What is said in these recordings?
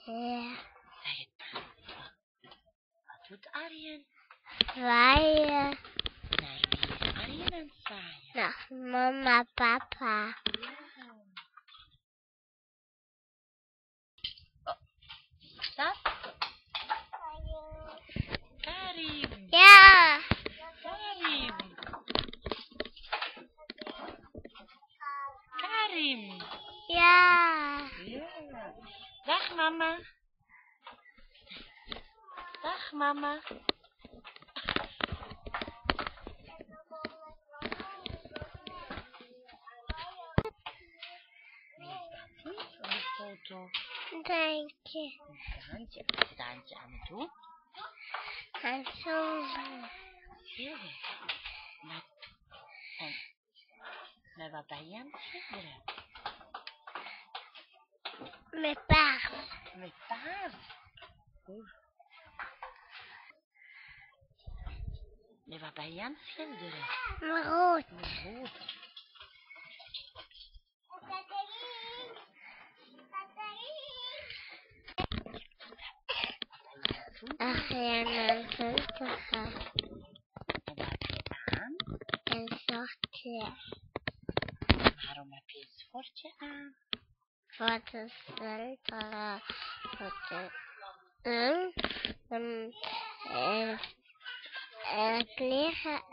Ja. Zeg het maar. Wat doet Arjen? Zwaaien. Naar wie is Arjen aan het zwaaien? Naar mama, papa. Dat? Karim. Ja. Karim. Karim. Ja. Ja. Dag mama. Dag mama. Wie is dat hier op de foto? Dank je. Daantje aan het doen. En zo. Heel goed. Met wat ben je aan het schilderen? Met paard. Met paard. Oeh. Met wat ben je aan het schilderen? Met rood. Met rood. Ach ja, naar buiten gaan. En wat heb je aan? En zortje. Waarom heb je een sportje aan? Voor de centra. Voor de... het liggen.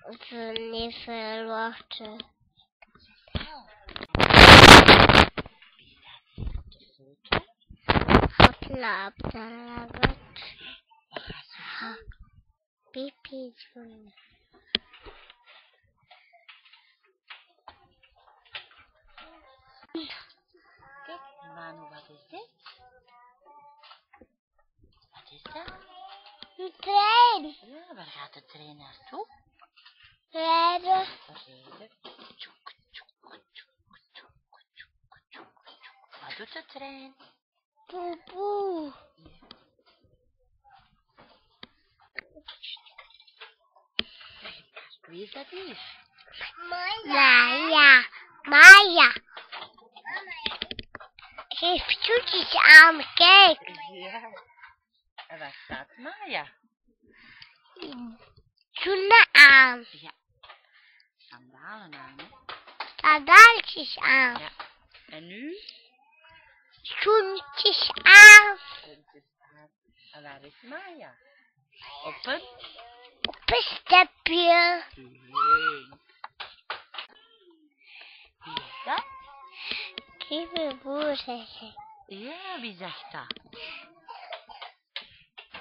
Voor niet veel wachten. Slaapt dan wat. Wat gaat ze doen? Pipi doen. Kijk, Manu, wat is dit? Wat is dat? Een trein. Ja, waar gaat de trein naartoe? Rijden. Rijden. Tjoek, tjoek, tjoek, tjoek, tjoek, tjoek. Wat doet de trein? Poepoe. Wie is dat hier? Maya. Maya. Geef zoetjes aan, kijk. Ja. En waar staat Maya? Schoenen aan. Ja. Sandalen aan, hè? Sandaaltjes aan. Ja. En nu? Schoentjes aan. En waar is Maya? Op een? Op een stepje. Nee. Wie is dat? Kippenboer zeggen. Ja, wie zegt dat?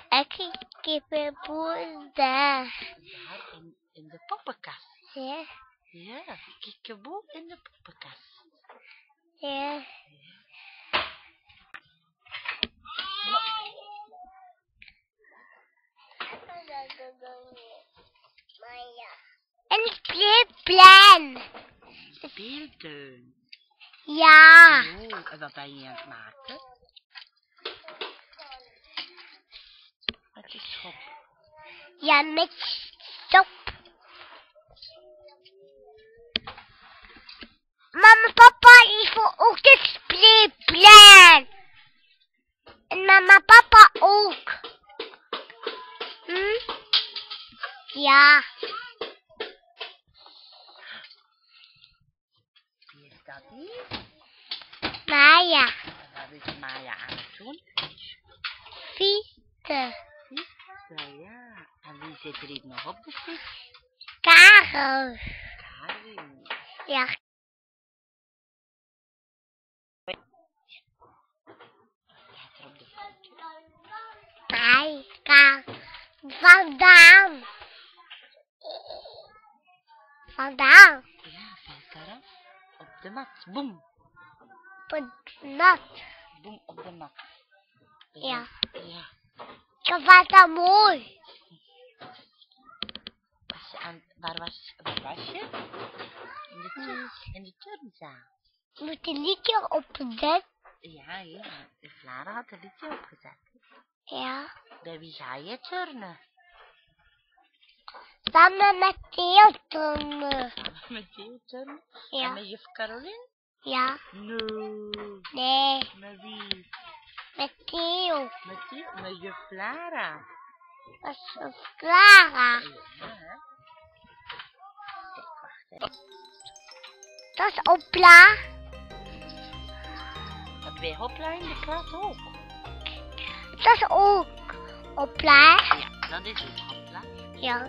Ik kippenboer daar. Daar in de poppenkast. Ja. Ja, kikkeboe in de poppenkast. Ja. Een speelplein. Speeltuin. Ja. Oh, en wat ben je aan het maken? Met je schop. Ja, met stop. Mama, papa, ik wil ook de speelplein. En mama, papa ook. Hm? Ja. Wie is dat hier? Maya. En wat is Maya aan het doen? Fietsen. Fietsen, ja. En wie zit er hier nog op de fiets? Karel. Karin. Ja. Staat er op de foto? Nee, vandaan. Vandaan. Ja, valt eraf. Op de mat. Boem. Nat. Boem op de mat. Ja. Ja. Dat was dan mooi. Waar was je? In de turnzaal. Moet een liedje opgezet. Ja, ja. De Vlara had een liedje opgezet. Ja. Bij wie ga je turnen? Samen met Theo turnen. Met Theo turnen? Ja. En met juf Caroline? Ja. Nee. Nee. Met wie? Met Theo. Met juf Clara. Dat is een Clara. Ja, hè? Kijk, wacht even. Dat is Opla. Dat bij Hopla in de klas ook. Dat is ook Opla. Ja, dat is ook Hopla. Ja.